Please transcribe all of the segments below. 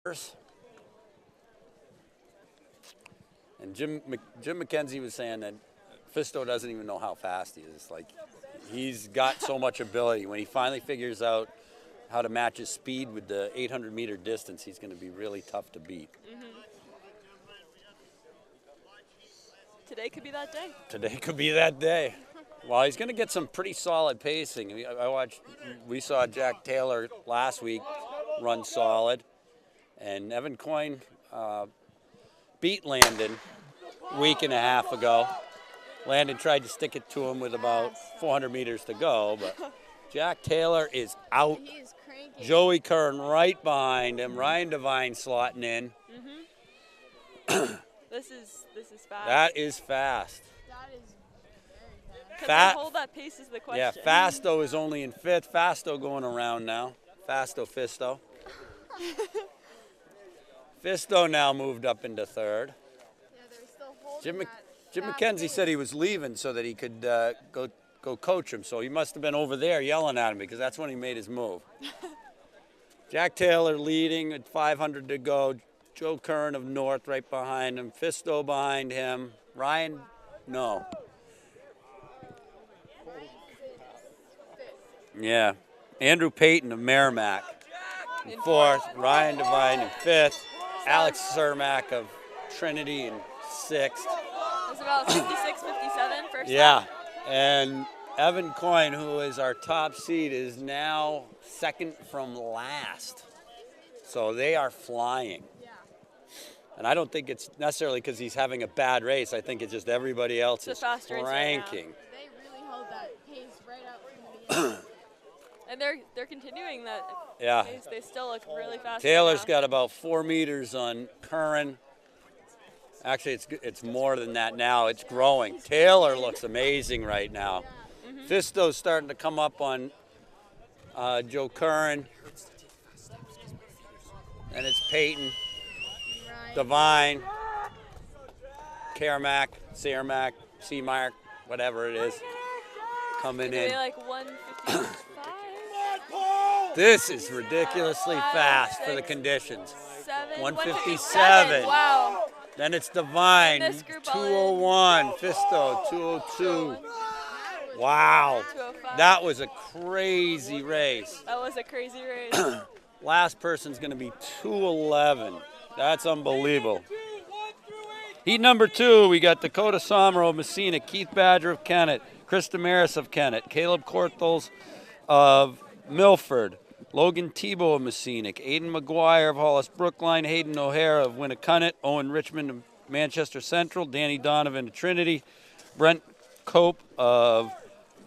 And Jim McKenzie was saying that Fisto doesn't even know how fast he is. Like, he's got so much ability. When he finally figures out how to match his speed with the 800-meter distance, he's going to be really tough to beat. Today could be that day. Today could be that day. Well, he's going to get some pretty solid pacing. We saw Jack Taylor last week run solid, and Evan Coyne beat Landon a week and a half ago. Landon tried to stick it to him with about 400 meters to go, but Jack Taylor is out. He is cranking. Joey Kern right behind him. Ryan Devine slotting in. This is fast. That is fast. That is very Can Fat- they hold that pace is the question. Yeah, Fasto is only in fifth. Fasto going around now. Fisto. Fisto now moved up into third. Yeah, they're still holding Jim that McKenzie pace. said he was leaving so that he could go coach him. So he must have been over there yelling at him because that's when he made his move. Jack Taylor leading at 500 to go. Joe Kern of North right behind him. Fisto behind him. Ryan, no. Yeah. Andrew Payton of Merrimack in fourth. Ryan Devine in fifth. Alex Cermak of Trinity in sixth. It's about 56, 57 first. Yeah. And Evan Coyne, who is our top seed, is now second from last. So they are flying. And I don't think it's necessarily because he's having a bad race. I think it's just everybody else It's is a fast race right now. cranking. They really held that pace right up from the beginning. And they're continuing that Yeah. pace. They still look really fast. Taylor's right got about 4 meters on Curran. Actually, it's more than that now. It's growing. Taylor looks amazing right now. Fisto's starting to come up on Joe Curran. And it's Peyton, Devine, Cermak, Seamark, whatever it is, coming Maybe in. like 155. This is ridiculously fast for the conditions. 157. Wow. Then it's Devine, And this group all in. 201, Fisto, 202. Wow, 205. that was a crazy race. That was a crazy race. Last person's going to be 211. That's unbelievable. Heat number 2, we got Dakota Somro of Messina, Keith Badger of Kennett, Chris Damaris of Kennett, Caleb Korthels of Milford, Logan Tebow of Messina, Aiden McGuire of Hollis Brookline, Hayden O'Hara of Winnicunnet, Owen Richmond of Manchester Central, Danny Donovan of Trinity, Brent Cope of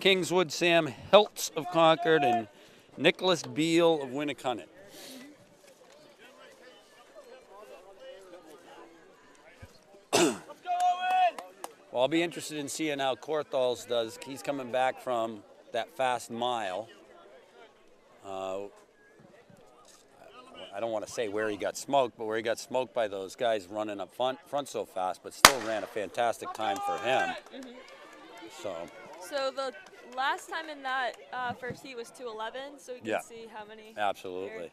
Kingswood, Sam Hiltz of Concord, and Nicholas Beal of Winnicunnet. Well, I'll be interested in seeing how Korthals does. He's coming back from that fast mile. I don't want to say where he got smoked, but where he got smoked by those guys running up front so fast, but still ran a fantastic time for him. So the last time in that first heat was 211, so we can Yeah. see how many. Absolutely.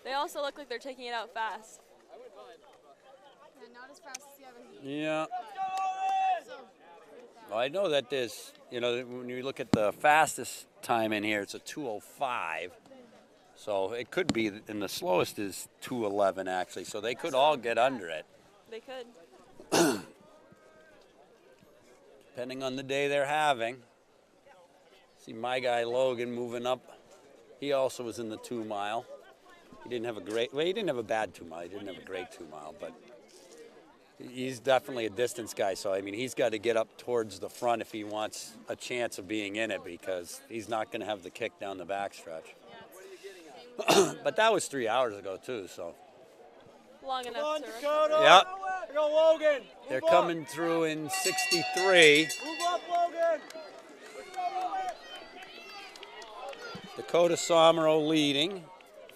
They also look like they're taking it out fast. Yeah, not as fast as the other heat. Yeah. So, pretty fast. Well, I know that there's, when you look at the fastest time in here, it's a 205. So it could be, and the slowest is 211 actually. So they could all get under it, They could. depending on the day they're having. See my guy Logan moving up. He also was in the 2 mile. He didn't have he didn't have a bad 2 mile. He didn't have a great 2 mile, but he's definitely a distance guy. So, I mean, he's got to get up towards the front if he wants a chance of being in it because he's not going to have the kick down the backstretch. But that was 3 hours ago, too, so. Long enough to Dakota. Yep. Go, Logan. They're Move coming through in 63. Up. Move up, Logan. Dakota Somro leading,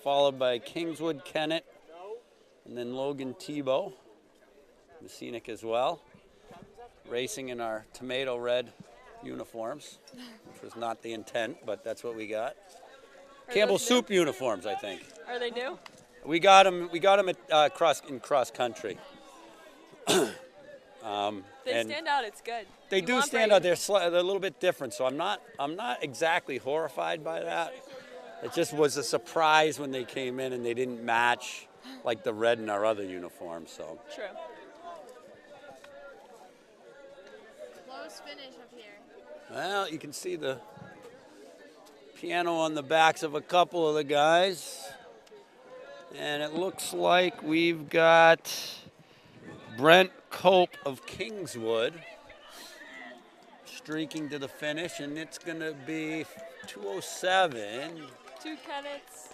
followed by Kingswood Kennett, and then Logan Tebow, Messinic as well, racing in our tomato red uniforms, which was not the intent, but that's what we got. Are Campbell those new? Soup uniforms, I think. Are they new? We got them. We got them at cross country. They And stand out. It's good. they You do want stand Brady. out. They're a little bit different. So I'm not exactly horrified by that. It just was a surprise when they came in and they didn't match like the red in our other uniforms. So True. Close finish up here. well, you can see the piano on the backs of a couple of the guys. And it looks like we've got Brent Cope of Kingswood streaking to the finish, and it's going to be 2:07. 2 Kennets.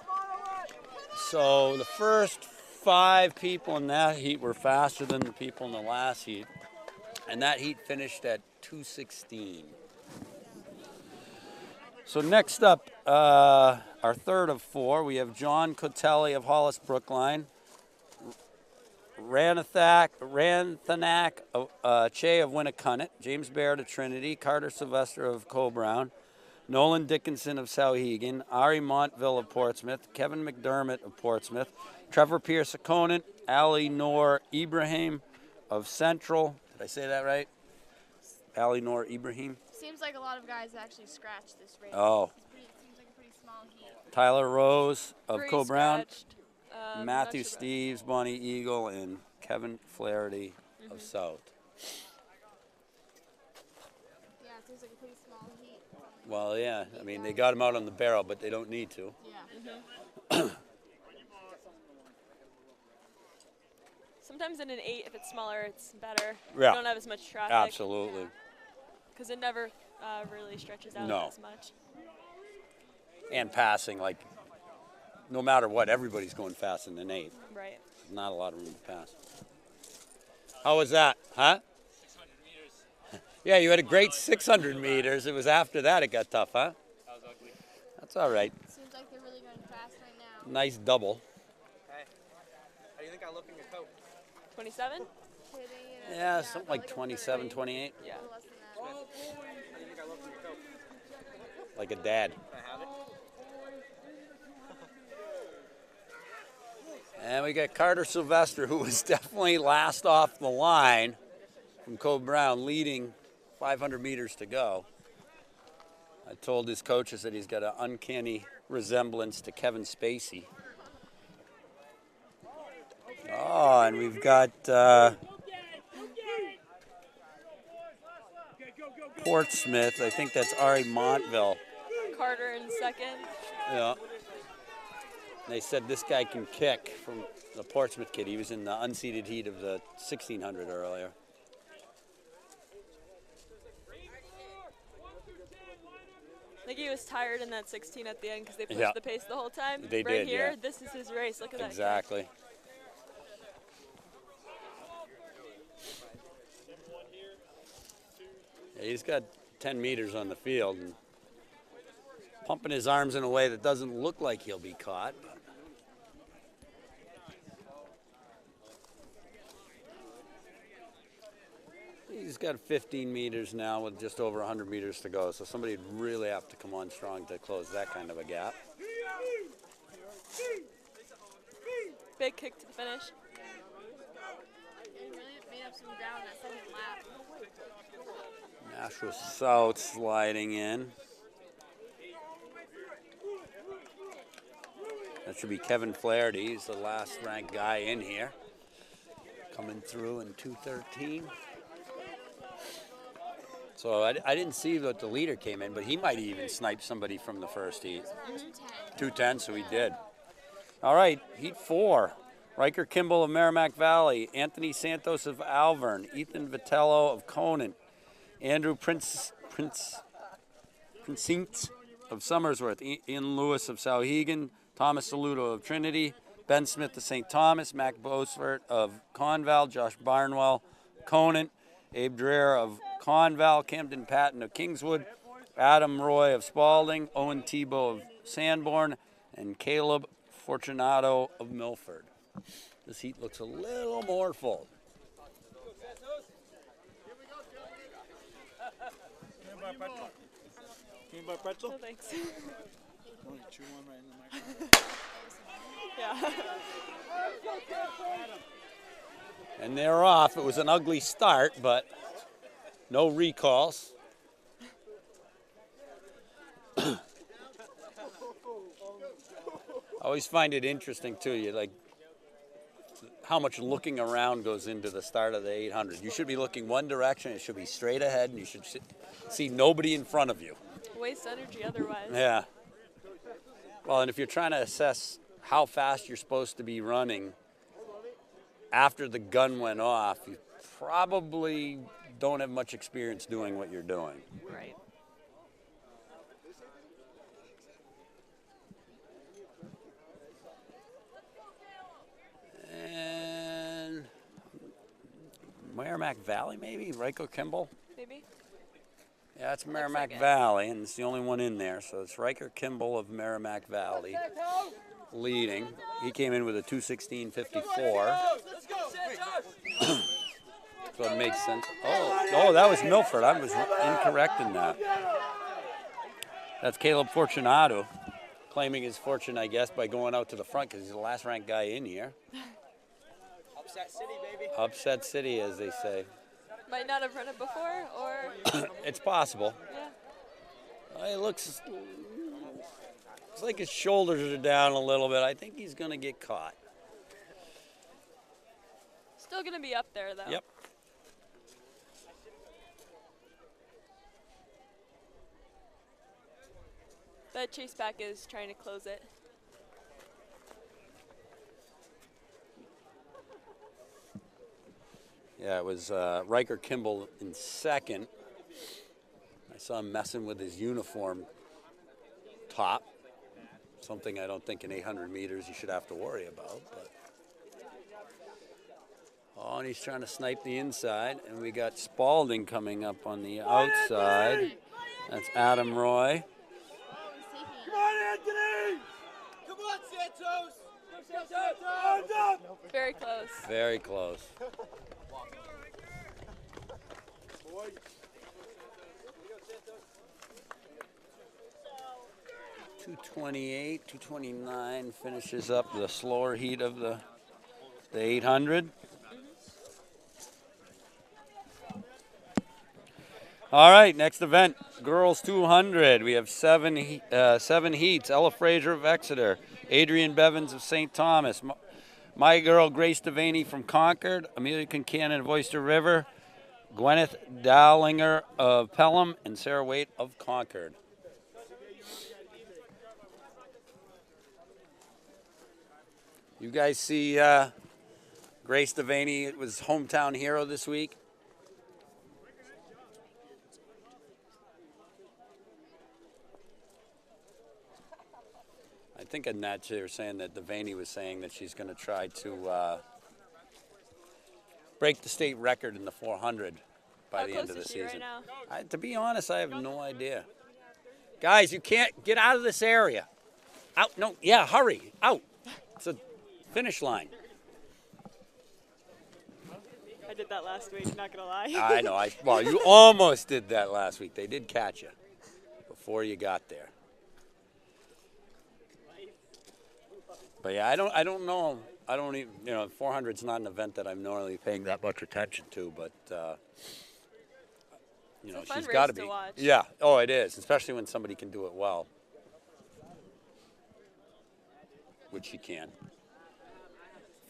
So the first 5 people in that heat were faster than the people in the last heat, and that heat finished at 2:16. So next up, our third of 4, we have John Cotelli of Hollis Brookline, Ranthanak Che of Winnicunnet, James Baird of Trinity, Carter Sylvester of Coe-Brown, Nolan Dickinson of Sauhegan, Ari Montville of Portsmouth, Kevin McDermott of Portsmouth, Trevor Pierce of Conant, Ali Noor Ibrahim of Central. Did I say that right? Ali Noor Ibrahim. Seems like a lot of guys actually scratched this race. Oh. Seems like a pretty small heat. Tyler Rose of Pretty Coe-Brown, scratched. Matthew Not sure about- Steves, Bonnie Eagle, and Kevin Flaherty of South. Yeah, it seems like a pretty small heat. Well, yeah, I mean, they got him out on the barrel, but they don't need to. Yeah. Sometimes in an 8, if it's smaller, it's better. Yeah. You don't have as much traffic. Absolutely. Because it never really stretches out No. as much. And passing, like, no matter what, everybody's going fast in an 8. Right. Not a lot of room to pass. How was that, huh? 600 meters. Yeah, you had a great 600 meters. It was after that it got tough, huh? That was ugly. That's all right. Seems like they're really going fast right now. Nice double. Hey, how do you think I look in your coat? 27? Kidding, Yeah, something but like a 27, 30, 28, Yeah. a little less than that. How do you think I look in your coat? like a dad. Can I have it? And we got Carter Sylvester, who was definitely last off the line from Coe-Brown, leading 500 meters to go. I told his coaches that he's got an uncanny resemblance to Kevin Spacey. Oh, and we've got Portsmouth. I think that's Ari Montville. Carter in second. Yeah. They said this guy can kick from the Portsmouth kid. He was in the unseeded heat of the 1600 earlier. I think he was tired in that 16 at the end because they pushed Yeah. the pace the whole time. They right did, here, yeah. this is his race. Look at that. Exactly. Yeah, he's got 10 meters on the field and pumping his arms in a way that doesn't look like he'll be caught. But he's got 15 meters now with just over 100 meters to go, so somebody'd really have to come on strong to close that kind of a gap. Big kick to the finish. They really made up some ground that second lap. Nashua South sliding in. That should be Kevin Flaherty. He's the last ranked guy in here. Coming through in 2:13. So I didn't see that the leader came in, but he might even snipe somebody from the first heat. 2:10, so he did. All right, heat 4. Riker Kimball of Merrimack Valley, Anthony Santos of Alvern, Ethan Vitello of Conant, Andrew Princint of Somersworth, Ian Lewis of Sauhegan, Thomas Saluto of Trinity, Ben Smith of St. Thomas, Mac Bosford of Conval, Josh Barnwell, Conant, Abe Dreher of Conval, Camden Patton of Kingswood, Adam Roy of Spalding, Owen Tebow of Sanborn, and Caleb Fortunato of Milford. This heat looks a little more full. Can you buy pretzel? No thanks. Oh, you chew one right in the microphone. Yeah. And they're off. It was an ugly start, but no recalls. I always find it interesting too. You like how much looking around goes into the start of the 800. You should be looking one direction. It should be straight ahead, and you should see nobody in front of you. Waste energy otherwise. Yeah. Well, and if you're trying to assess how fast you're supposed to be running after the gun went off, you probably don't have much experience doing what you're doing. Right. And Merrimack Valley, maybe? Rico Kimball? Maybe. Yeah, that's Merrimack like it. Valley, and it's the only one in there. So it's Riker Kimball of Merrimack Valley leading. He came in with a 2:16.54. So it makes sense. Oh, that was Milford. I was incorrect in that. That's Caleb Fortunato claiming his fortune, I guess, by going out to the front because he's the last ranked guy in here. Upset City, baby. Upset City, as they say. Might not have run it before, or It's possible. yeah. It looks like his shoulders are down a little bit. I think he's going to get caught. Still gonna be up there though. Yep. That chase back is trying to close it. Yeah, it was Riker Kimball in second. I saw him messing with his uniform top. Something I don't think in 800 meters you should have to worry about. But. Oh, and he's trying to snipe the inside. And we got Spalding coming up on the outside. That's Adam Roy. Come on, Anthony! Come on, Santos! Santos! Very close. Very close. 228, 229 finishes up the slower heat of the 800. All right, next event, girls 200. We have seven heats. Ella Fraser of Exeter, Adrian Bevins of St. Thomas, my girl Grace Devaney from Concord, Amelia Concannon of Oyster River, Gwyneth Dowlinger of Pelham, and Sarah Waite of Concord. You guys see Grace Devaney, it was hometown hero this week. I think in that they were saying that Devaney was saying that she's going to try to break the state record in the 400 by How the end close of the is she right season. now? To be honest, I have no idea. Guys, you can't get out of this area. Out, no, yeah, hurry, out. It's a finish line. I did that last week, not gonna lie. I know, well, you almost did that last week. They did catch you before you got there. But yeah, I don't know. I don't even, 400's not an event that I'm normally paying that much attention to, but It's a fun she's got to race be. to watch. Yeah. Oh, it is, especially when somebody can do it well, which she can.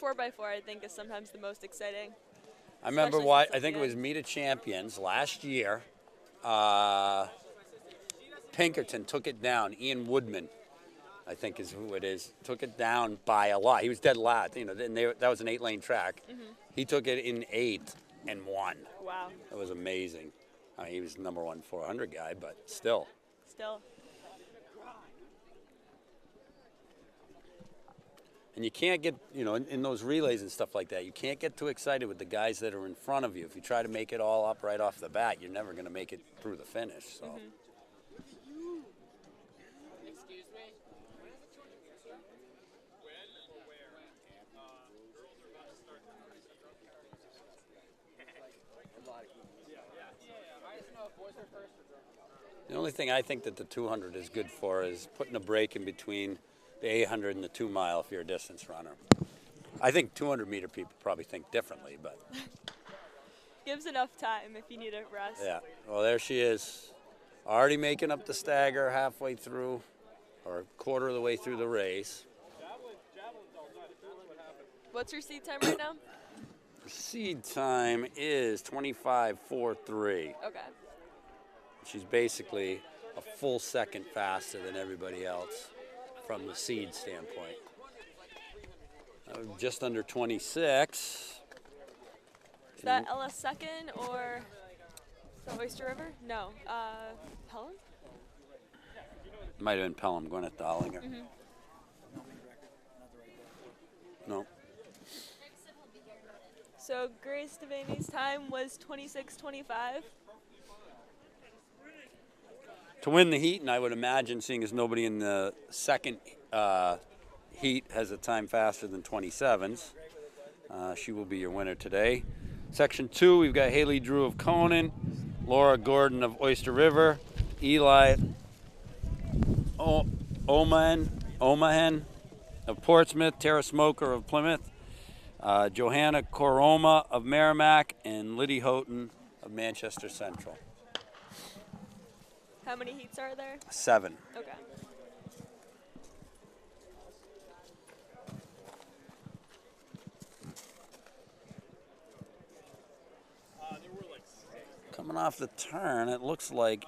4x4, I think, is sometimes the most exciting. I remember Especially why. since I think it it's was Meet of Champions last year. Pinkerton took it down. Ian Woodman, I think is who it is, took it down by a lot. He was dead last. That was an 8-lane track. Mm-hmm. He took it in 8 and won. Wow. It was amazing. I mean, he was the number 1 400 guy, but still. Still. And you can't get, in those relays and stuff like that, you can't get too excited with the guys that are in front of you. If you try to make it all up right off the bat, you're never going to make it through the finish. So. Mm-hmm. Excuse me? The only thing I think that the 200 is good for is putting a break in between the 800 and the 2 mile if you're a distance runner. I think 200 meter people probably think differently, but. Gives enough time if you need a rest. Yeah, well, there she is. Already making up the stagger halfway through, or a quarter of the way through the race. What's your seed time right now? Seed time is 25:43. Okay. She's basically a full second faster than everybody else from the seed standpoint. Just under 26. Is that LS second or the Oyster River? No. Pelham? Might have been Pelham going at Dollinger. Mm-hmm. No. So Grace Devaney's time was 26:25. To win the heat, and I would imagine, seeing as nobody in the second heat has a time faster than 27s, she will be your winner today. Section 2, we've got Haley Drew of Conan, Laura Gordon of Oyster River, Eli Omahen of Portsmouth, Tara Smoker of Plymouth, Johanna Koroma of Merrimack, and Liddy Houghton of Manchester Central. How many heats are there? 7. Okay. Coming off the turn, it looks like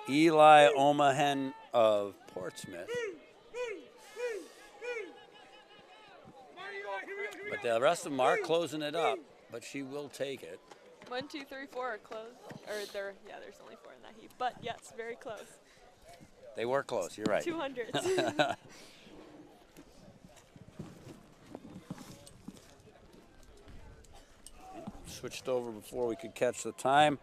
Eli Omahen of Portsmouth. But the rest of them are closing it up, but she will take it. 1, 2, 3, 4 are close. Or there's only 4 in that heat. But yes, very close. They were close, you're right. 200s. Switched over before we could catch the time.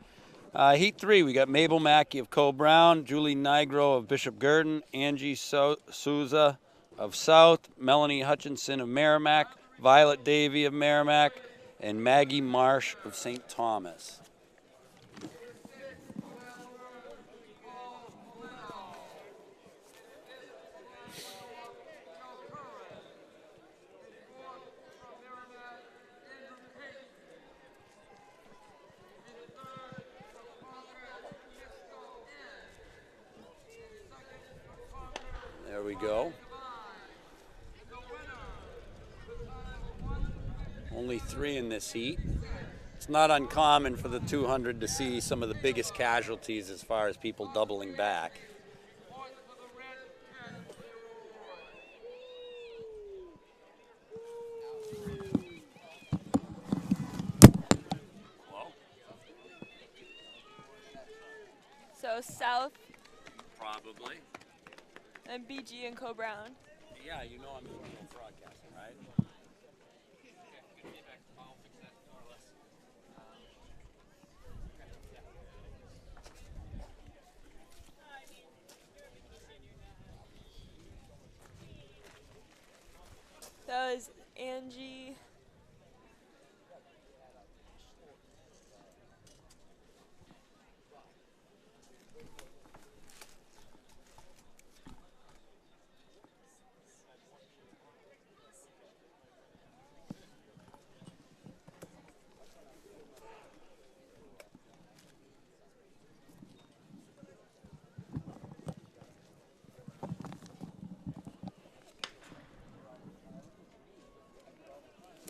Heat 3, we got Mabel Mackey of Cole Brown, Julie Nigro of Bishop Gurdon, Angie Souza of South, Melanie Hutchinson of Merrimack, Violet Davey of Merrimack, and Maggie Marsh of St. Thomas. There we go. Only 3 in this heat. It's not uncommon for the 200 to see some of the biggest casualties as far as people doubling back. So South Probably. and BG and Co Brown. Yeah, you know I'm doing broadcasting, right? That was Angie.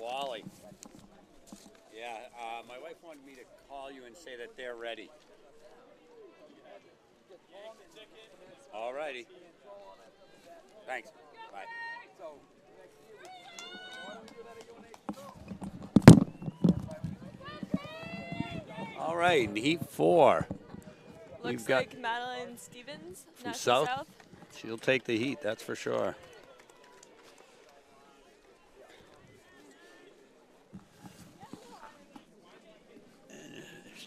Wally. Yeah, my wife wanted me to call you and say that they're ready. All righty. Thanks. Bye. All right, in Heat 4. Looks We've got like Madeline Stevens, from National South. She'll take the heat, that's for sure.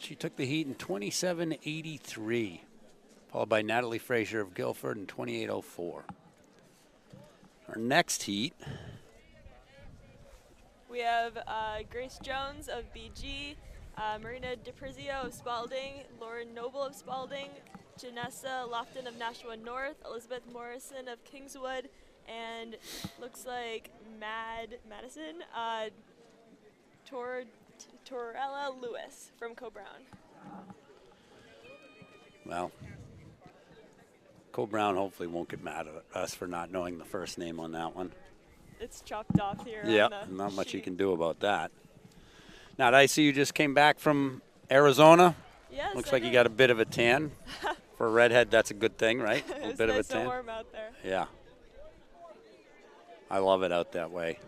She took the heat in 27:83, followed by Natalie Frazier of Guilford in 28:04. Our next heat. We have Grace Jones of BG, Marina DiPrizio of Spalding, Lauren Noble of Spalding, Janessa Lofton of Nashua North, Elizabeth Morrison of Kingswood, and looks like Madison Torella Lewis from Co-Brown. Well, Cole Brown hopefully won't get mad at us for not knowing the first name on that one. It's chopped off here. Yeah, on the not much you sheet. can do about that. Now, did I see you just came back from Arizona? Yes, Looks I like you did. got a bit of a tan. For a redhead, that's a good thing, right? A It little was bit nice of a tan. and warm out there. Yeah. I love it out that way.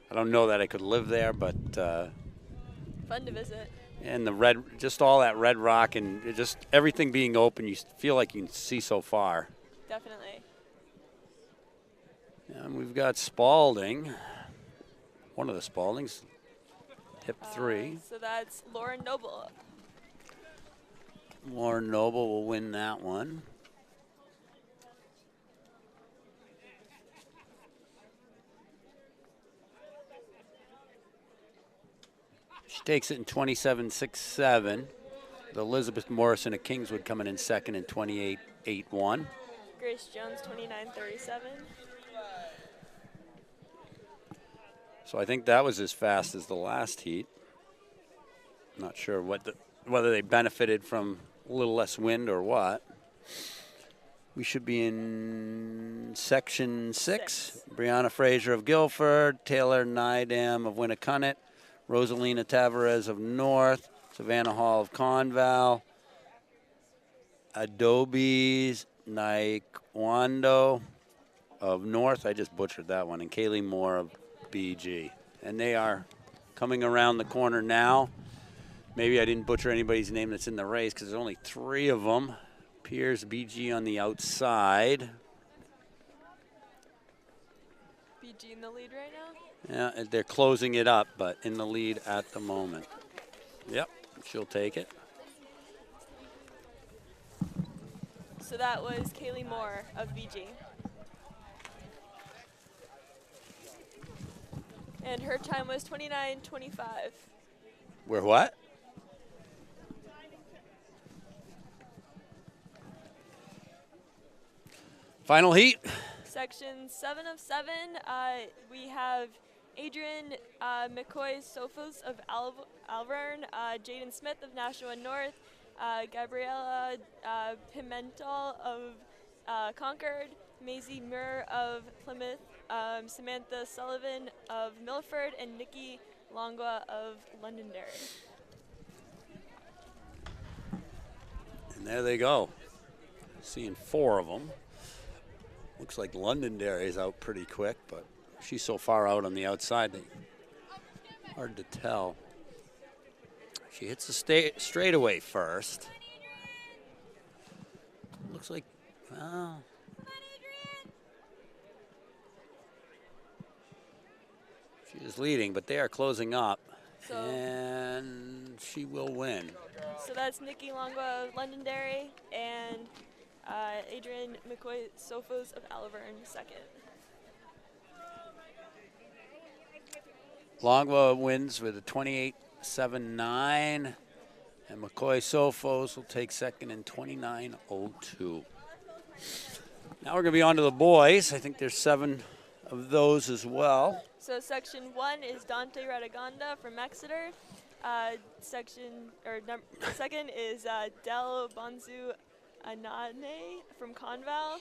I don't know that I could live there, but Fun to visit. and the red, just all that red rock and just everything being open, you feel like you can see so far. Definitely. And we've got Spalding, one of the Spaldings, hip 3. So that's Lauren Noble. Lauren Noble will win that one. She takes it in 27.67. With Elizabeth Morrison of Kingswood coming in second in 28.81. Grace Jones, 29.37. So I think that was as fast as the last heat. Not sure whether they benefited from a little less wind or what. We should be in section 6. Brianna Fraser of Guilford, Taylor Nydam of Winnicunnet, Rosalina Tavares of North, Savannah Hall of Conval, Adobe's Naikwando of North. I just butchered that one. And Kaylee Moore of BG. And they are coming around the corner now. Maybe I didn't butcher anybody's name that's in the race because there's only 3 of them. Piers BG on the outside. BG in the lead right now. Yeah, they're closing it up, but in the lead at the moment. Yep, she'll take it. So that was Kaylee Moore of BG. And her time was 29.25. We're what? Final heat. Section 7 of 7, we have Adrian McCoy-Sophos of Alvern, Jaden Smith of Nashua North, Gabriella Pimentel of Concord, Maisie Muir of Plymouth, Samantha Sullivan of Milford, and Nikki Longwa of Londonderry. And there they go. Seeing 4 of them. Looks like Londonderry is out pretty quick, but she's so far out on the outside that hard to tell. She hits the straightaway first. Looks like, well, she is leading, but they are closing up, So- and she will win. So that's Nikki Longwa of Londonderry and Adrian McCoy-Sophos of Alvern second. Longwa wins with a 28.79, and McCoy-Sophos will take second in 29.02. Now we're going to be on to the boys. I think there's 7 of those as well. So section 1 is Dante Radaganda from Exeter. Second is Del Bonzu Anane from Conval.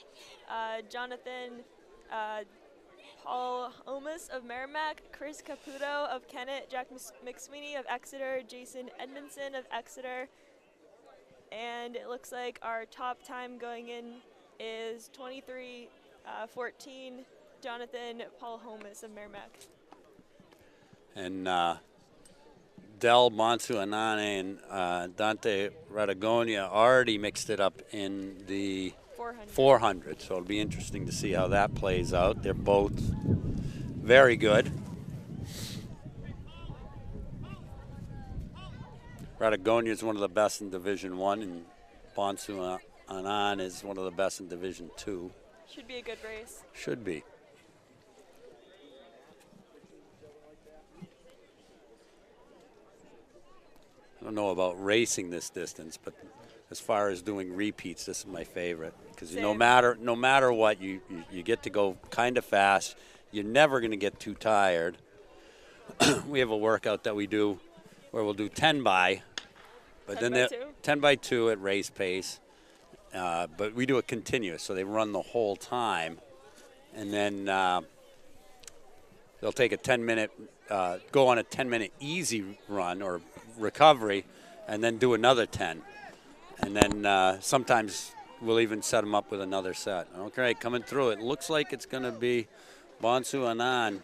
Jonathan Paul Omas of Merrimack, Chris Caputo of Kennett, Jack McSweeney of Exeter, Jason Edmondson of Exeter, and it looks like our top time going in is 23:14. Jonathan Paul Omas of Merrimack. And Del Bonsuanane and Dante Radagonia already mixed it up in the 400, so it'll be interesting to see how that plays out. They're both very good. Radagonia is one of the best in Division 1, and Bonsuanan is one of the best in Division 2. Should be a good race. Should be. I don't know about racing this distance, but as far as doing repeats, this is my favorite because no Same. matter what, you get to go kind of fast. You're never going to get too tired. We have a workout that we do where we'll do 10 by, but 10 then by 2? 10 by 2 at race pace. But we do it continuous, so they run the whole time, and then they'll take a 10-minute, go on a 10-minute easy run or recovery, and then do another 10. And then sometimes we'll even set them up with another set. Okay, coming through. It looks like it's going to be Bonsu Anand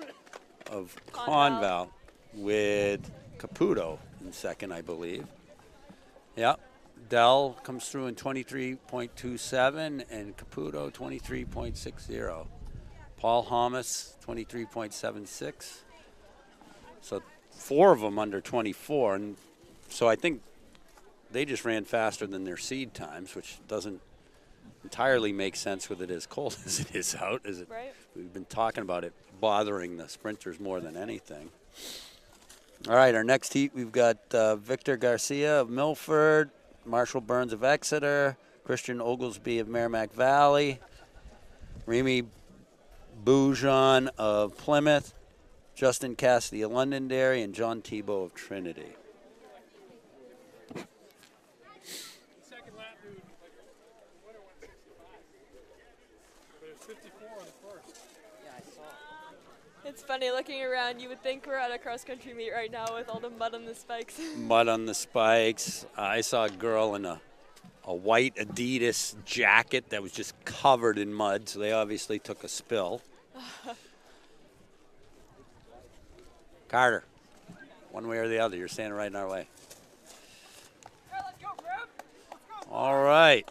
of Conval with Caputo in second, I believe. Yep. Dell comes through in 23.27 and Caputo 23.60. Paul Hamas 23.76. So 4 of them under 24. And so I think they just ran faster than their seed times, which doesn't entirely make sense with it as cold as it is out. Right. We've been talking about it bothering the sprinters more than anything. All right, our next heat, we've got Victor Garcia of Milford, Marshall Burns of Exeter, Christian Oglesby of Merrimack Valley, Remy Boujon of Plymouth, Justin Cassidy of Londonderry, and John Tebow of Trinity. Second lap, dude. Winner went 65. But it's 54 on the first. Yeah, I saw it. It's funny looking around. You would think we're at a cross-country meet right now with all the mud on the spikes. Mud on the spikes. I saw a girl in a white Adidas jacket that was just covered in mud, so they obviously took a spill. Carter, one way or the other, you're standing right in our way. All right.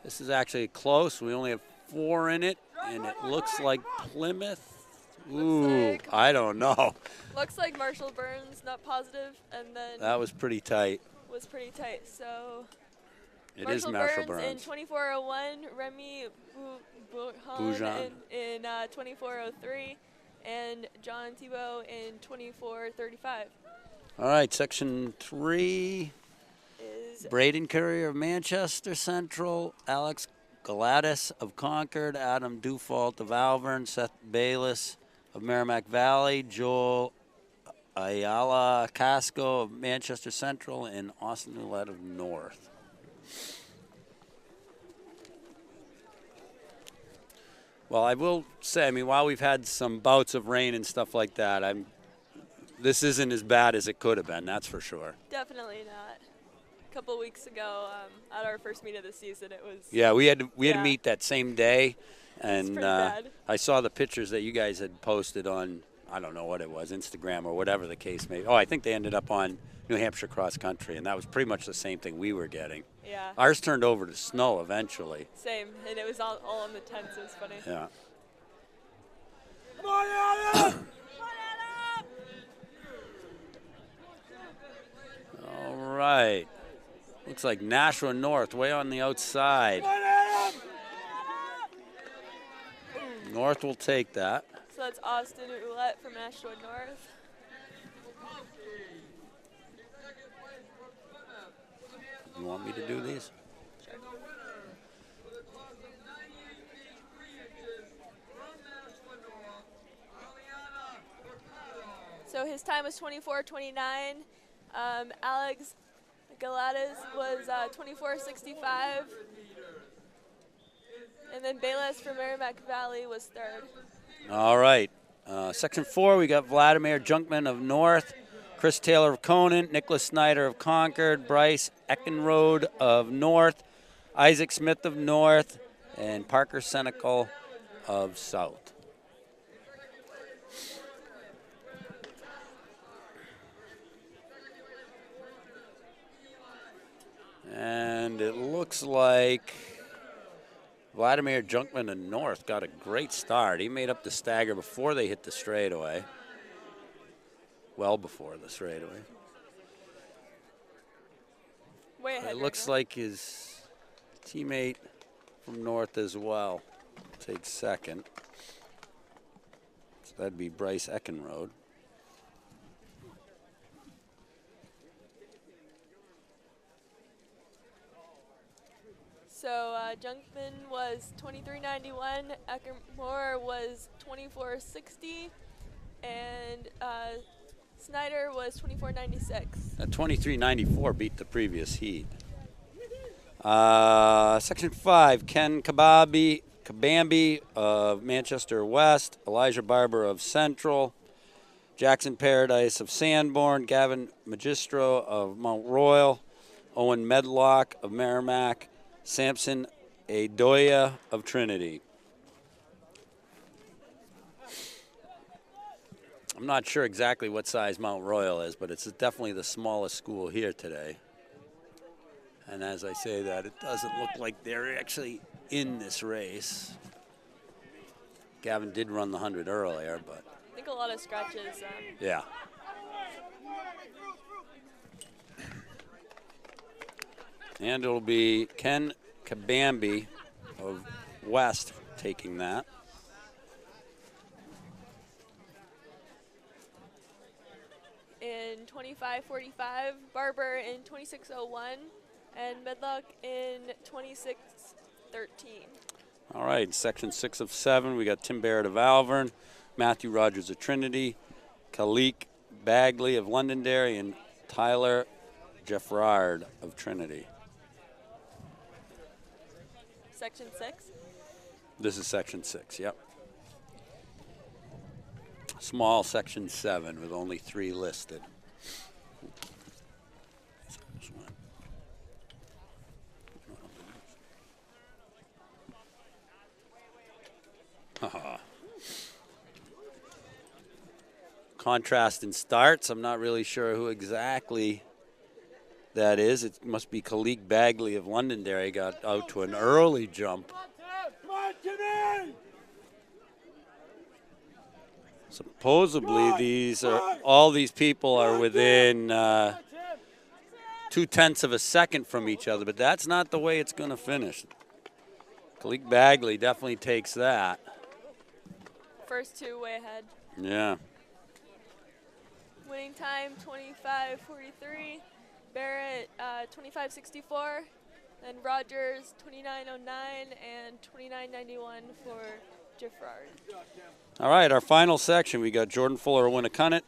This is actually close. We only have 4 in it, and it looks like Plymouth. Ooh, like- I don't know. Looks like Marshall Burns, not positive, and then That was pretty tight. was pretty tight. So It is Marshall Burns. in 24:01, Remy Boujon Boujon. in 24:03, and John Tebow in 24:35. All right, section 3. Is Braden Currier of Manchester Central, Alex Gladys of Concord, Adam Dufault of Alvern, Seth Bayless of Merrimack Valley, Joel Ayala Casco of Manchester Central, and Austin Ouellette of North. Well, I will say, I mean, while we've had some bouts of rain and stuff like that, this isn't as bad as it could have been, that's for sure. definitely not. A couple weeks ago, at our first meet of the season, it was Yeah, we had to Yeah. meet that same day, and pretty bad. I saw the pictures that you guys had posted on, I don't know what it was, Instagram or whatever the case may be. Oh, I think they ended up on New Hampshire Cross Country, and that was pretty much the same thing we were getting. yeah, Ours turned over to snow eventually. same, and it was all on the tents. It was funny. Yeah. Come on, Adam! All right. Looks like Nashua North way on the outside. Come on, Adam! North will take that. So that's Austin Ouellette from Nashua North. You want me to do these? So his time was 24:29. Alex Galatas was 24:65. And then Bayless from Merrimack Valley was third. All right. Section 4, we got Vladimir Junkman of North, Chris Taylor of Conant, Nicholas Snyder of Concord, Bryce Eckenrode of North, Isaac Smith of North, and Parker Senecal of South. And it looks like Vladimir Junkman of North got a great start. He made up the stagger before they hit the straightaway. Well before the straightaway. Way ahead. It looks like his teammate from North as well takes second. So that'd be Bryce Eckenrode. So Junkman was 23.91, Eckermore was 24.60, and Snyder was 24.96. That 23.94 beat the previous heat. Section 5, Ken Kabambi of Manchester West, Elijah Barber of Central, Jackson Paradise of Sanborn, Gavin Magistro of Mount Royal, Owen Medlock of Merrimack, Samson Adoya of Trinity. I'm not sure exactly what size Mount Royal is, but it's definitely the smallest school here today. And as I say that, it doesn't look like they're actually in this race. Gavin did run the 100 earlier, but I think a lot of scratches. yeah. And it'll be Ken Kabambi of West taking that. In 25.45, Barber in 26.01, and Medlock in 26.13. All right, section 6 of 7, we got Tim Barrett of Alvern, Matthew Rogers of Trinity, Khalik Bagley of Londonderry, and Tyler Jeffrard of Trinity. Section 6? This is section 6, yep. Small section 7 with only 3 listed. Contrast in starts. I'm not really sure who exactly that is. It must be Khalik Bagley of Londonderry. Got out to an early jump. Supposedly, all these people are within 0.2 of a second from each other, but that's not the way it's going to finish. Khalik Bagley definitely takes that. First 2 way ahead. Yeah. Winning time 25.43, Barrett 25.64, and Rogers 29.09 and 29.91 for Giffard. All right, our final section, we got Jordan Fuller of Winnicunnet,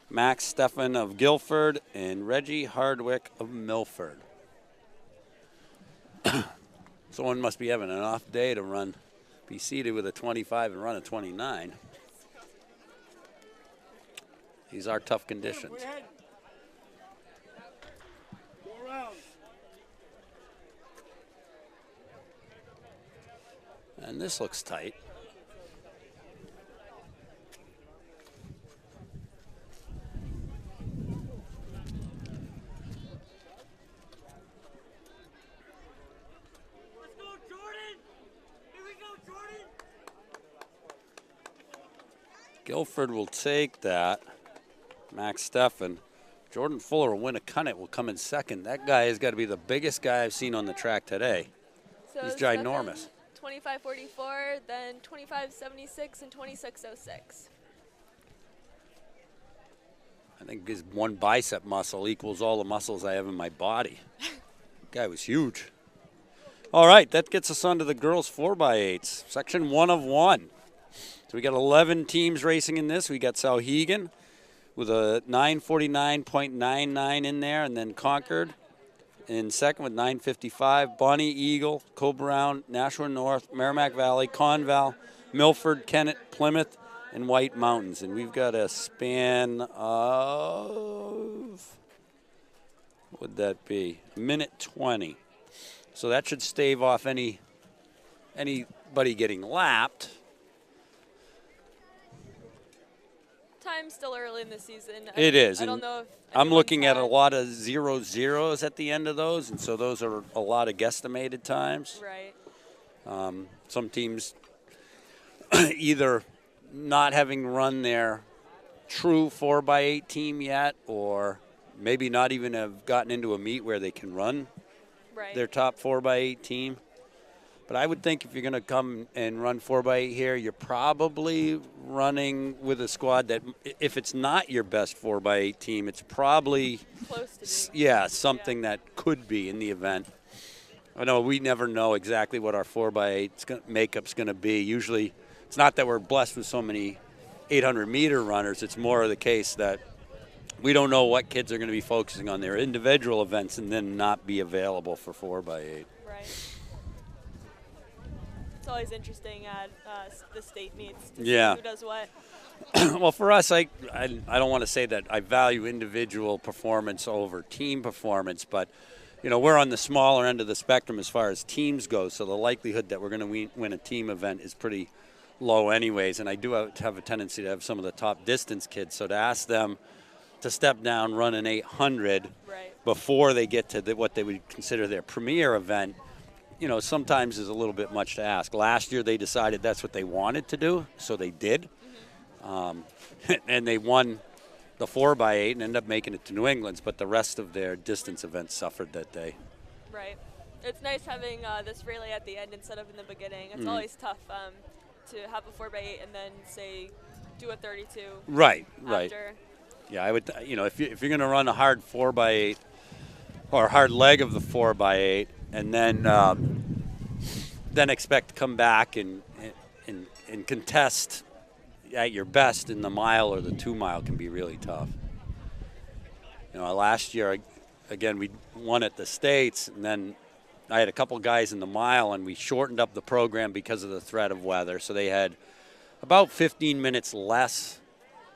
Max Steffen of Guilford, and Reggie Hardwick of Milford. Someone must be having an off day to be seated with a 25 and run a 29. These are tough conditions. And this looks tight. Let's go, Jordan! Here we go, Jordan! Guilford will take that. Max Steffen. Jordan Fuller of Winnicunnet will come in second. That guy has got to be the biggest guy I've seen on the track today. So He's ginormous. 25.44, then 25.76 and 26.06. I think his one bicep muscle equals all the muscles I have in my body. Guy was huge. All right, that gets us on to the girls 4x8s, section 1 of 1. So we got 11 teams racing in this. We got Sauhegan with a 9:49.99 in there, and then Concord in second with 9:55. Bonnie Eagle, Co-Brown, Nashua North, Merrimack Valley, Conval, Milford, Kennett, Plymouth, and White Mountains. And we've got a span of, what would that be? Minute 20. So that should stave off anybody getting lapped. Time's still early in the season. It is. I don't know if I'm looking at a anyone's lot of 0-0s at the end of those, and so those are a lot of guesstimated times. Right. Some teams either not having run their true 4x8 team yet, or maybe not even have gotten into a meet where they can run their top 4x8 team. But I would think if you're going to come and run 4x8 here, you're probably running with a squad that, if it's not your best 4x8 team, it's probably close to being. something that could be in the event. I know we never know exactly what our 4x8 makeup's going to be. Usually, it's not that we're blessed with so many 800-meter runners. It's more of the case that we don't know what kids are going to be focusing on their individual events and then not be available for 4x8. Right. It's always interesting at the state meets to Yeah. see who does what. Well, for us, I don't want to say that I value individual performance over team performance, but we're on the smaller end of the spectrum as far as teams go, so the likelihood that we're going to win a team event is pretty low anyways, and I do have a tendency to have some of the top distance kids, so to ask them to step down, run an 800 before they get to what they would consider their premier event, sometimes is a little bit much to ask. Last year they decided that's what they wanted to do, so they did. And they won the 4x8 and ended up making it to New England's, but the rest of their distance events suffered that day. Right. It's nice having this relay at the end instead of in the beginning. It's always tough to have a 4x8 and then, say, do a 32. Right. After. Yeah, I would, if you're going to run a hard 4x8 or a hard leg of the 4x8 and then expect to come back and contest at your best in the mile or the 2 mile can be really tough. Last year, again, we won at the States, and then I had a couple guys in the mile, and we shortened up the program because of the threat of weather. So they had about 15 minutes less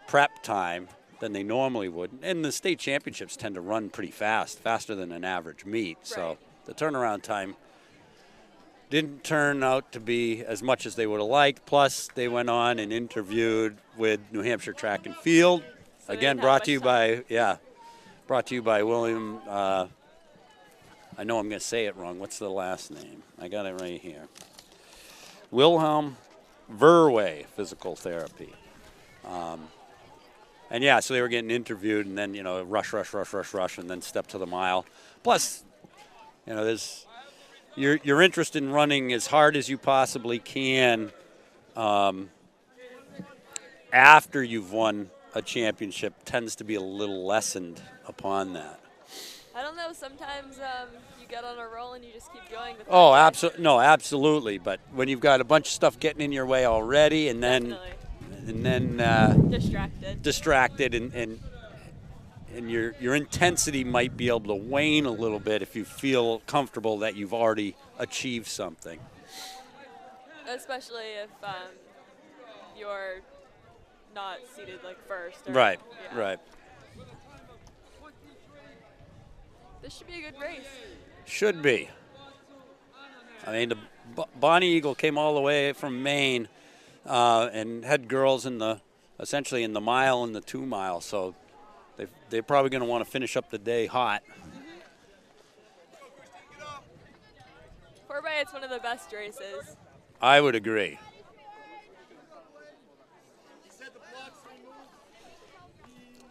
prep time than they normally would. And the state championships tend to run pretty fast, faster than an average meet. Right. So the turnaround time didn't turn out to be as much as they would have liked. Plus, they went on and interviewed with New Hampshire Track and Field. So again, brought to you by William. I know I'm going to say it wrong. What's the last name? I got it right here. Wilhelm Verwey Physical Therapy. And yeah, so they were getting interviewed, and then rush, and then step to the mile. Plus, there's your interest in running as hard as you possibly can after you've won a championship tends to be a little lessened upon that. I don't know. Sometimes you get on a roll and you just keep going. Oh, absolutely. No, absolutely. But when you've got a bunch of stuff getting in your way already, and then distracted, and your intensity might be able to wane a little bit if you feel comfortable that you've already achieved something. Especially if you're not seated like first. Right. This should be a good race. Should be. I mean, the Bonnie Eagle came all the way from Maine and had girls essentially in the mile and the 2 mile, so they're probably going to want to finish up the day hot. 4x8's one of the best races. I would agree.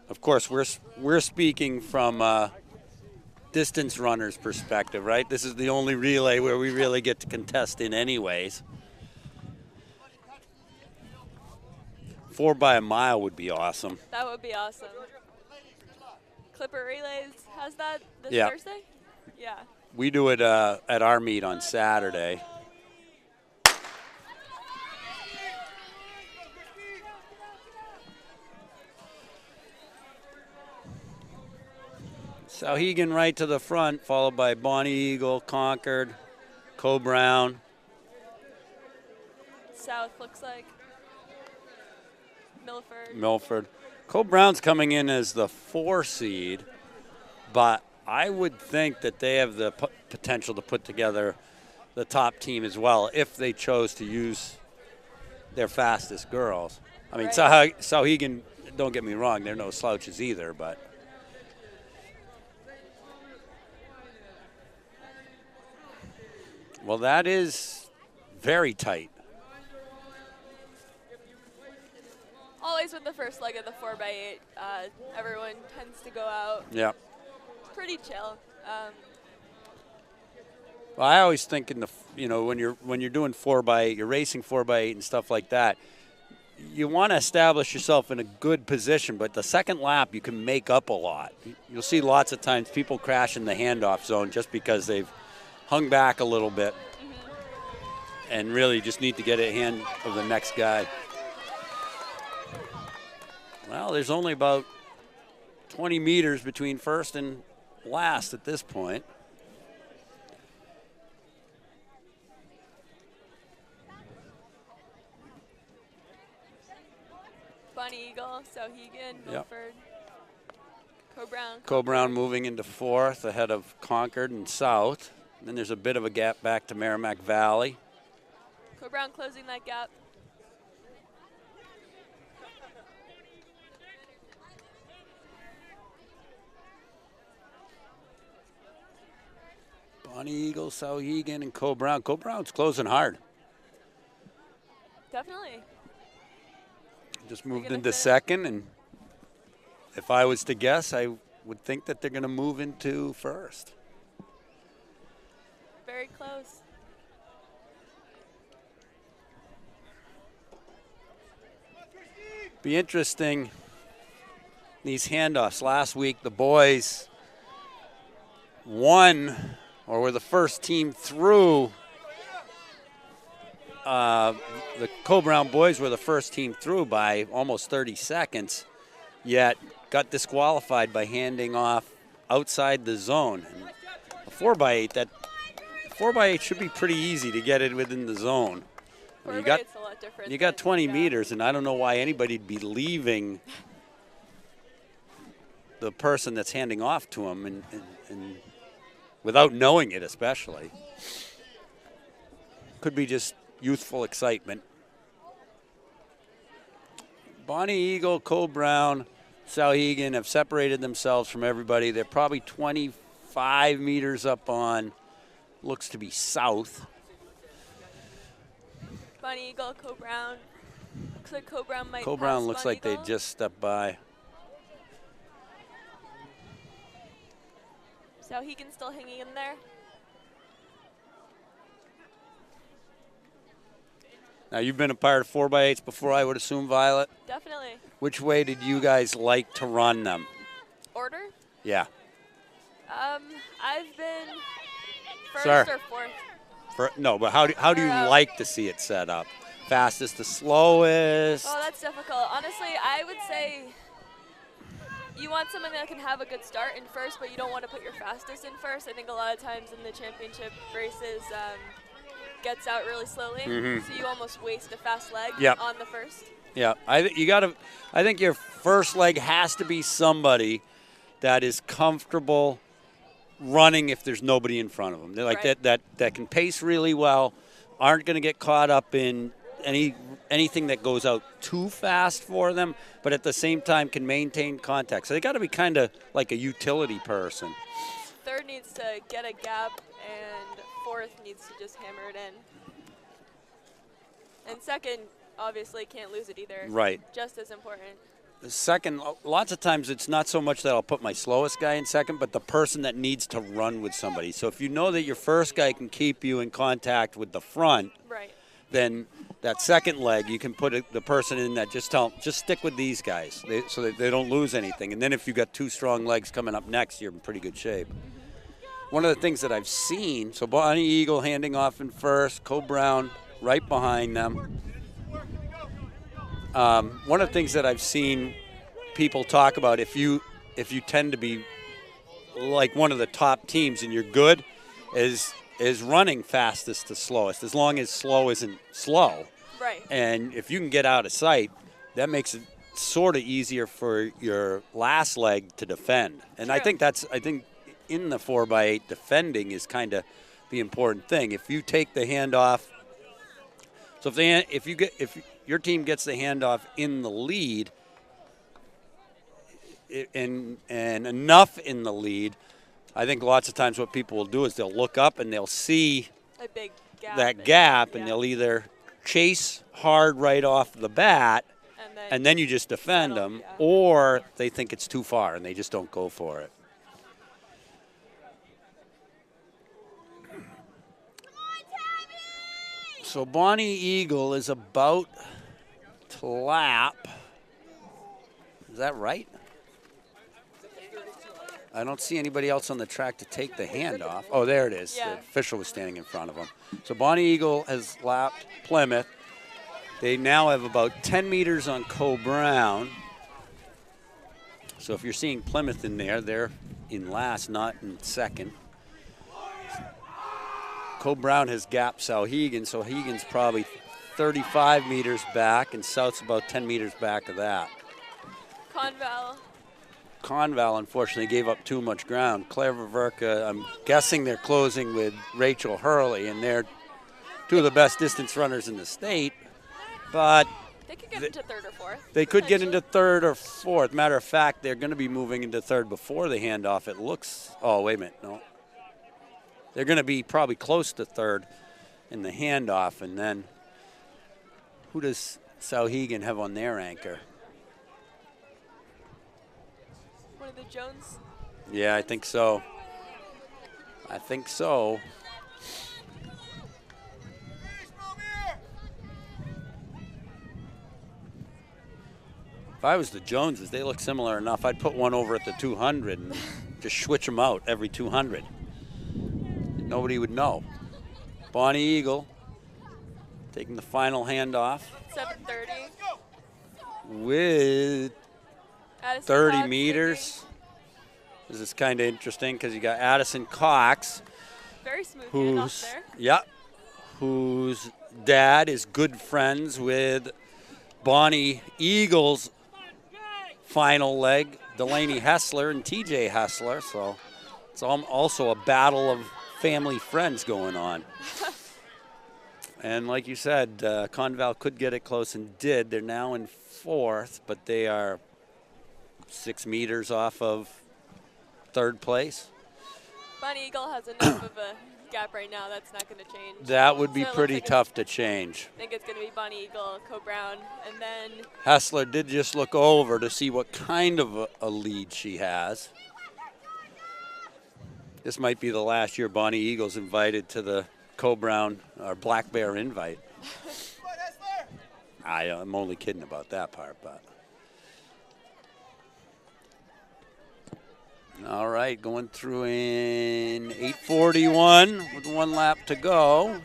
Of course, we're speaking from distance runners' perspective, right? This is the only relay where we really get to contest in anyways. 4 by a mile would be awesome. That would be awesome. Clipper Relays has that this Thursday? Yeah. We do it at our meet on Saturday. Sauhegan right to the front, followed by Bonnie Eagle, Concord, Co-Brown. South looks like Milford. Co-Brown's coming in as the 4 seed, but I would think that they have the potential to put together the top team as well if they chose to use their fastest girls. I mean, right. Sauhegan, don't get me wrong, they're no slouches either, but well, that is very tight. Always with the first leg of the 4x8, everyone tends to go out. Yeah. Pretty chill. Well, I always think when you're doing 4x8, you're racing 4x8 and stuff like that. You want to establish yourself in a good position, but the second lap you can make up a lot. You'll see lots of times people crash in the handoff zone just because they've hung back a little bit and really just need to get a hand of the next guy. Well, there's only about 20 meters between first and last at this point. Bunny Eagle, Sauhegan, Milford, Co-Brown. Co-Brown moving into fourth ahead of Concord and South. Then there's a bit of a gap back to Merrimack Valley. Co-Brown closing that gap. Bonnie Eagle, Sauhegan, and Co-Brown. Co-Brown's closing hard. Definitely. Just moved into second, and if I was to guess, I would think that they're going to move into first. Very close. Be interesting, these handoffs. Last week, the boys won, or were the first team through. The Co-Brown boys were the first team through by almost 30 seconds, yet got disqualified by handing off outside the zone. And a 4x8, that 4x8 should be pretty easy to get it within the zone. I mean, you got 20 meters, and I don't know why anybody'd be leaving the person that's handing off to him, and without knowing it, especially. Could be just youthful excitement. Bonnie Eagle, Co-Brown, Sauhegan have separated themselves from everybody. They're probably 25 meters up on, looks to be South. Bonnie Eagle, Co-Brown. Looks like Co-Brown might Co-Brown pass looks Bonnie like they Eagle. just stepped by. Sauhegan still hanging in there. Now, you've been a part of 4x8s before, I would assume, Violet? Definitely. Which way did you guys like to run them? Order? Yeah. I've been first Sir. or fourth. No, but how do you like to see it set up? Fastest to slowest? Oh, that's difficult. Honestly, I would say you want someone that can have a good start in first, but you don't want to put your fastest in first. I think a lot of times in the championship races, gets out really slowly, so you almost waste a fast leg on the first. Yeah, I think your first leg has to be somebody that is comfortable running if there's nobody in front of them. They're like that can pace really well, aren't going to get caught up in anything that goes out too fast for them, but at the same time can maintain contact. So they got to be kind of like a utility person. Third needs to get a gap, and fourth needs to just hammer it in. And second, obviously, can't lose it either. Right. Just as important. The second, lots of times it's not so much that I'll put my slowest guy in second, but the person that needs to run with somebody. So if you know that your first guy can keep you in contact with the front, then that second leg, you can put the person in that just stick with these guys so that they don't lose anything. And then if you've got two strong legs coming up next, you're in pretty good shape. One of the things that I've seen, so Bonnie Eagle handing off in first, Co-Brown right behind them. One of the things that I've seen people talk about, if you tend to be like one of the top teams and you're good, is running fastest to slowest, as long as slow isn't slow. Right. And if you can get out of sight, that makes it sort of easier for your last leg to defend. And I think in the 4x8, defending is kind of the important thing. If you take the handoff, so if your team gets the handoff in the lead, and enough in the lead, I think lots of times what people will do is they'll look up and they'll see a big gap that gap, and they'll either chase hard right off the bat, and then you just defend them, or they think it's too far and they just don't go for it. So Bonnie Eagle is about to lap. Is that right? I don't see anybody else on the track to take the handoff. Oh, there it is. Yeah. The official was standing in front of him. So Bonnie Eagle has lapped Plymouth. They now have about 10 meters on Co Brown. So if you're seeing Plymouth in there, they're in last, not in second. Co Brown has gapped Sauhegan, so Hegan's probably 35 meters back, and South's about 10 meters back of that. Conval, unfortunately, gave up too much ground. Claire Vaverka, I'm guessing they're closing with Rachel Hurley, and they're two of the best distance runners in the state. But They could get into third or fourth. they could get into third or fourth. Matter of fact, they're going to be moving into third before the handoff. It looks, oh, wait a minute, no. They're going to be probably close to third in the handoff, and then who does Sauhegan have on their anchor? One of the Jones. Yeah, I think so. I think so. If I was the Joneses, they look similar enough. I'd put one over at the 200 and just switch them out every 200. Nobody would know. Bonnie Eagle taking the final handoff 7:30. with Addison 30 Cox meters. This is kind of interesting because you got Addison Cox, taking very smooth handoff who's there. whose dad is good friends with Bonnie Eagle's final leg, Delaney Hessler and TJ Hessler. So it's also a battle of family friends going on. And like you said, Conval could get it close and did. They're now in fourth, but they are 6 meters off of third place. Bonnie Eagle has enough of a gap right now. That's not going to change. That would be So it looks pretty like tough to change. I think it's going to be Bonnie Eagle, Co Brown, and then Hessler did just look over to see what kind of a lead she has. This might be the last year Bonnie Eagle's invited to the Co Brown or Black Bear invite. I'm only kidding about that part, but. All right, going through in 8:41 with 1 lap to go.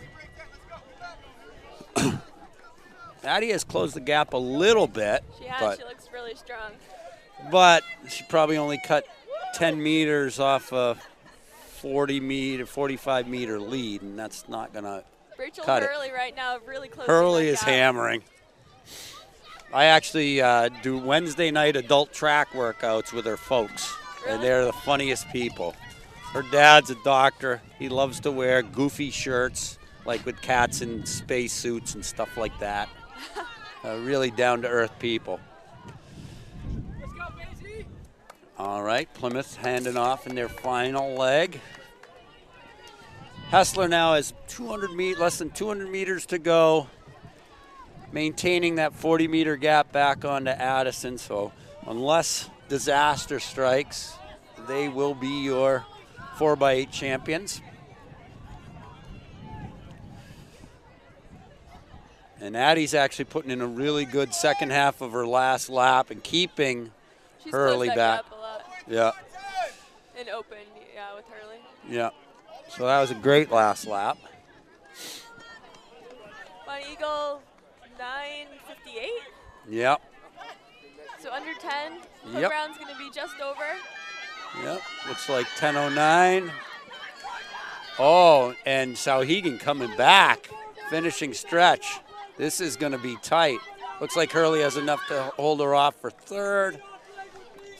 Addie has closed the gap a little bit, she has. but She looks really strong. she probably only cut 10 meters off a 45 meter lead, and that's not gonna Rachel cut it. Hurley right now really close. Hurley is hammering. I actually do Wednesday night adult track workouts with her folks, and Really? they're the funniest people. Her dad's a doctor. He loves to wear goofy shirts, like with cats in space suits and stuff like that. Really down-to-earth people. Let's go, Casey. All right, Plymouth handing off in their final leg. Hessler now has less than 200 meters to go, maintaining that 40-meter gap back onto Addison. So unless disaster strikes, they will be your 4x8 champions. And Addie's actually putting in a really good second half of her last lap and keeping She's Hurley closed that back. gap a lot. Yeah, And open, yeah, with Hurley. yeah. So that was a great last lap. Bonnie Eagle, 9:58. Yep, So under 10. Co Yep. Brown's going to be just over. yep. Looks like 10:09. Oh, and Sauhegan coming back, finishing stretch. This is going to be tight. Looks like Hurley has enough to hold her off for third.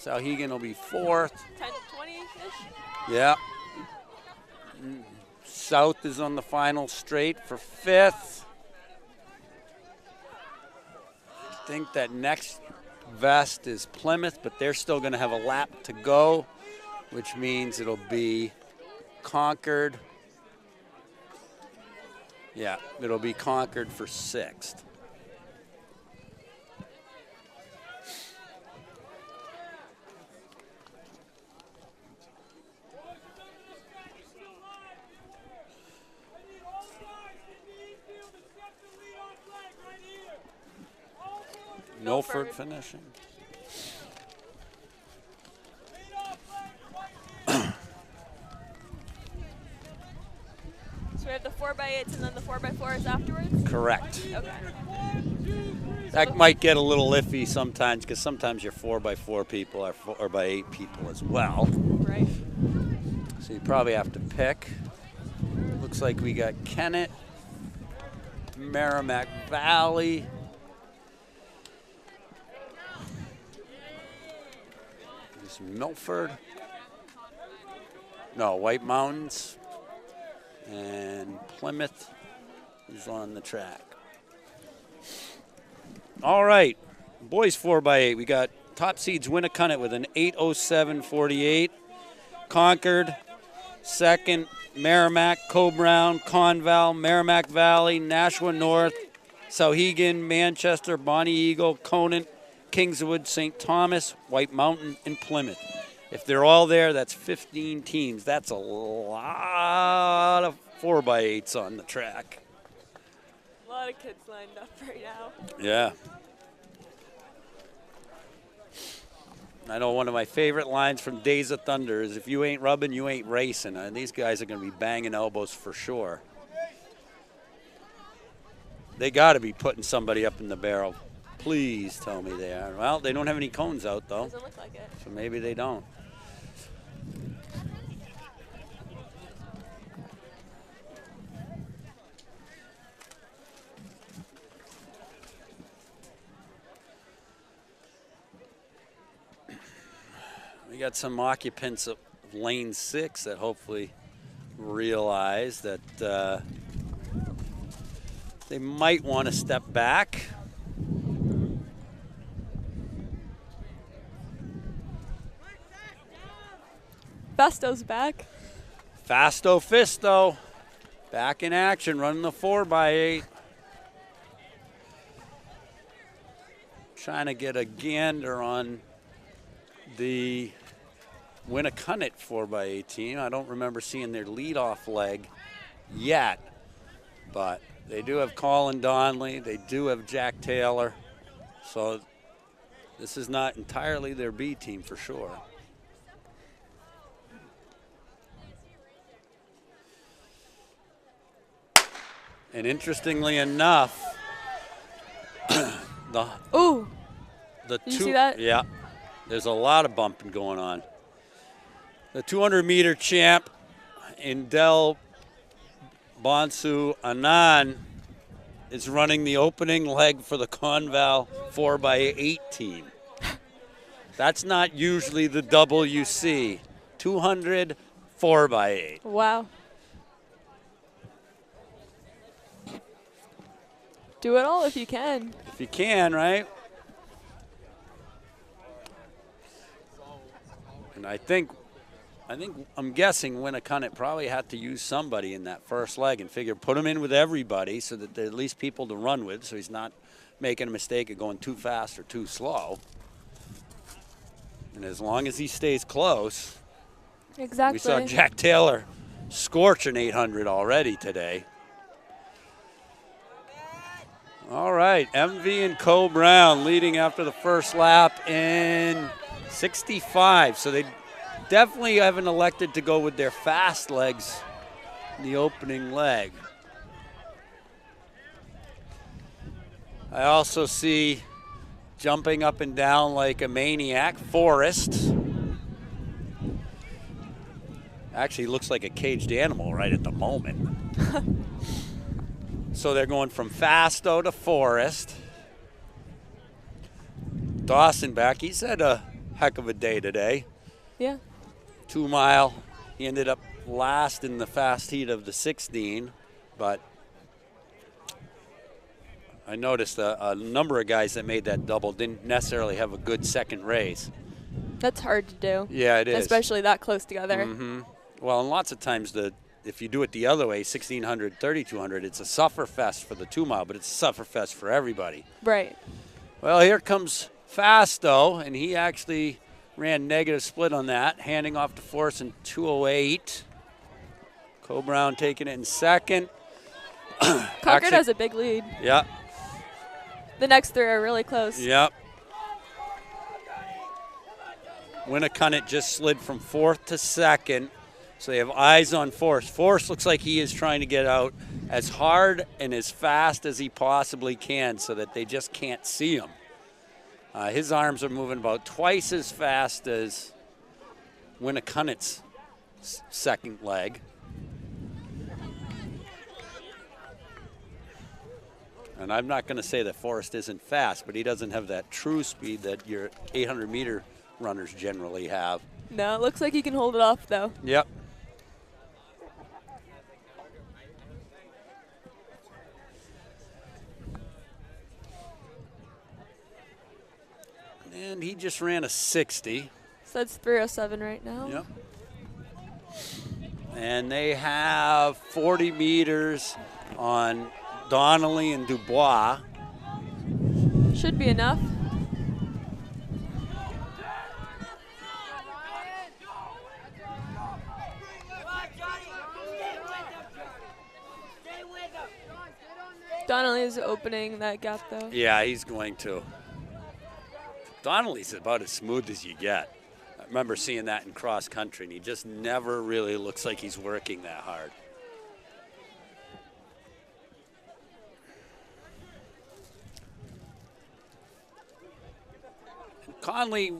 Sauhegan will be fourth. 10:20-ish. Yeah. South is on the final straight for fifth. I think that next vest is Plymouth, but they're still going to have a lap to go, which means it'll be Concord. Yeah, it'll be Concord for sixth. Milford finishing. 4x8s and then the 4x4s afterwards? Correct. Okay. That might get a little iffy sometimes because sometimes your 4x4 people are 4x8 people as well. Right. So you probably have to pick. Looks like we got Kennett, Merrimack Valley, there's Milford, no, White Mountains, and Plymouth is on the track. All right, boys 4x8. We got top seeds Winnicott with an 8:07.48. Concord, second, Merrimack, Co-Brown, Conval, Merrimack Valley, Nashua North, Sauhegan, Manchester, Bonnie Eagle, Conant, Kingswood, St. Thomas, White Mountain, and Plymouth. If they're all there, that's 15 teams. That's a lot of 4x8s on the track. A lot of kids lined up right now. Yeah. I know one of my favorite lines from Days of Thunder is, if you ain't rubbing, you ain't racing. And these guys are going to be banging elbows for sure. They got to be putting somebody up in the barrel. Please tell me they are. Well, they don't have any cones out, though. Doesn't look like it. So maybe they don't. We got some occupants of lane 6 that hopefully realize that they might want to step back. Festo's back. Fasto Fisto back in action, running the 4x8. Trying to get a gander on the Winnicott 4x8 team. I don't remember seeing their leadoff leg yet, but they do have Colin Donnelly. They do have Jack Taylor. So this is not entirely their B team for sure. And interestingly enough, Ooh. the Did you see that? Yeah, there's a lot of bumping going on. The 200-meter champ, Indel Bonsu Anand, is running the opening leg for the Conval 4x8 team. That's not usually the WC. 200 4x8. Wow. Do it all if you can. If you can, right? And I'm guessing Winnicott probably had to use somebody in that first leg and figure put him in with everybody so that there are at least people to run with, so he's not making a mistake of going too fast or too slow. And as long as he stays close. Exactly. We saw Jack Taylor scorch an 800 already today. All right, MV and Co. Brown leading after the first lap in 65. So they definitely haven't elected to go with their fast legs in the opening leg. I also see jumping up and down like a maniac, Forrest. Actually looks like a caged animal right at the moment. So they're going from Fasto to Forrest. Dawson back. He's had a heck of a day today. Yeah. 2 mile. He ended up last in the fast heat of the 16, but I noticed a number of guys that made that double didn't necessarily have a good second race. That's hard to do. Yeah, it is. Especially that close together. Mm-hmm. Well, and lots of times if you do it the other way, 1,600, 3,200, it's a suffer fest for the 2 mile, but it's a suffer fest for everybody. Right. Well, here comes Fasto, and he actually ran negative split on that, handing off to Forrest in 2:08. Co. Brown taking it in second. Concord has a big lead. Yeah. The next three are really close. Yep. Winnicott just slid from 4th to 2nd. So they have eyes on Forrest. Forrest looks like he is trying to get out as hard and as fast as he possibly can so that they just can't see him. His arms are moving about twice as fast as Winnicut's second leg. And I'm not going to say that Forrest isn't fast, but he doesn't have that true speed that your 800-meter runners generally have. No, it looks like he can hold it off, though. Yep. And he just ran a 60. So that's 3:07 right now. Yep. And they have 40 meters on Donnelly and Dubois. Should be enough. Donnelly is opening that gap, though. Yeah, he's going to. Donnelly's about as smooth as you get. I remember seeing that in cross country, and he just never really looks like he's working that hard. And Conley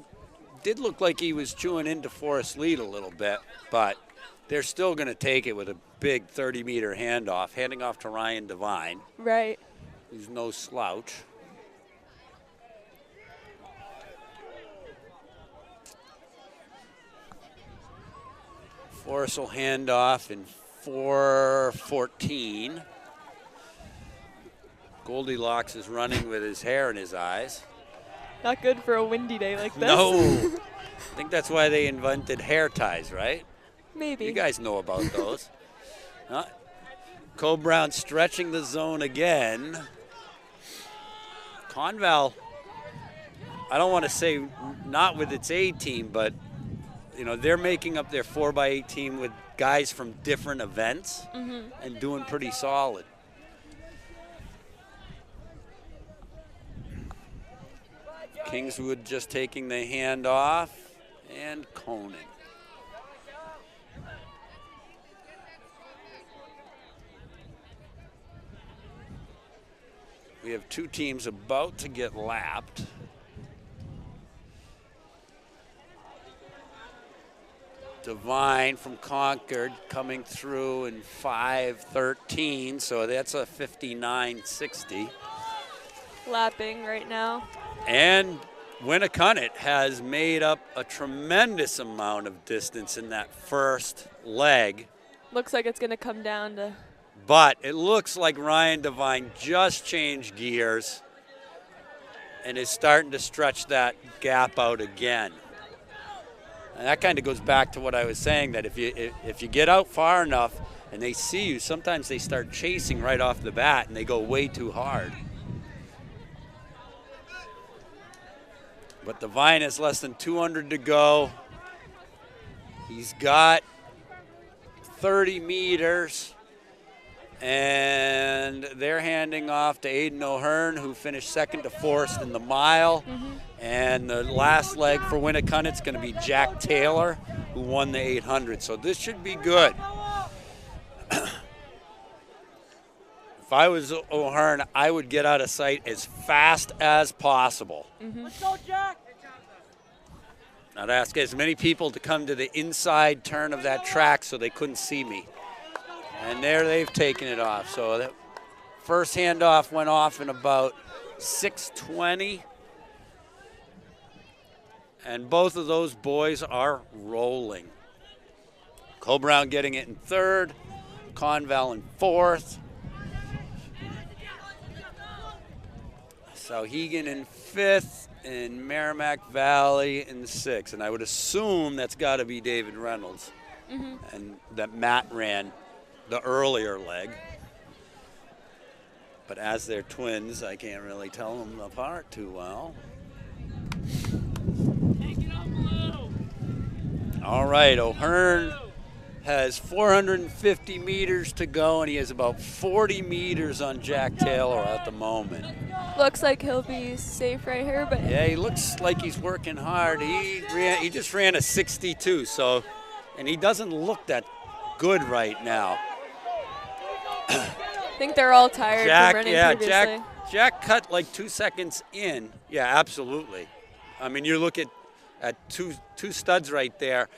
did look like he was chewing into Forrest's lead a little bit, but they're still going to take it with a big 30-meter handoff, handing off to Ryan Devine. Right. He's no slouch. Forrest will hand off in 4:14. Goldilocks is running with his hair in his eyes. Not good for a windy day like this. No. I think that's why they invented hair ties, right? Maybe. You guys know about those. Brown stretching the zone again. Conval, I don't want to say not with its A team, but you know, they're making up their 4x8 team with guys from different events and doing pretty solid. Kingswood just taking the hand off, and Conan. We have two teams about to get lapped. Devine from Concord coming through in 5:13, so that's a 59.60. Lapping right now. And Winnicott has made up a tremendous amount of distance in that first leg. Looks like it's going to come down to... But it looks like Ryan Devine just changed gears and is starting to stretch that gap out again. And that kind of goes back to what I was saying, that if you get out far enough and they see you, sometimes they start chasing right off the bat and they go way too hard. But Devine has less than 200 to go. He's got 30 meters. And they're handing off to Aiden O'Hearn, who finished second to Forrest in the mile. And the last leg for Winnicott, it's going to be Jack Taylor, who won the 800. So this should be good. If I was O'Hearn, I would get out of sight as fast as possible. Let's go, Jack. I'd ask as many people to come to the inside turn of that track so they couldn't see me. And there they've taken it off. So that first handoff went off in about 6:20. And both of those boys are rolling. Cobrown getting it in third, Conval in fourth. Sauhegan in fifth, and Merrimack Valley in sixth. And I would assume that's got to be David Reynolds. And that Matt ran the earlier leg. But as they're twins, I can't really tell them apart too well. All right, O'Hearn has 450 meters to go, and he has about 40 meters on Jack Taylor at the moment. Looks like he'll be safe right here, but... Yeah, he looks like he's working hard. He just ran a 62, so and he doesn't look that good right now. I think they're all tired from running previously. Jack cut like 2 seconds in. Yeah, absolutely. I mean, you look at two studs right there.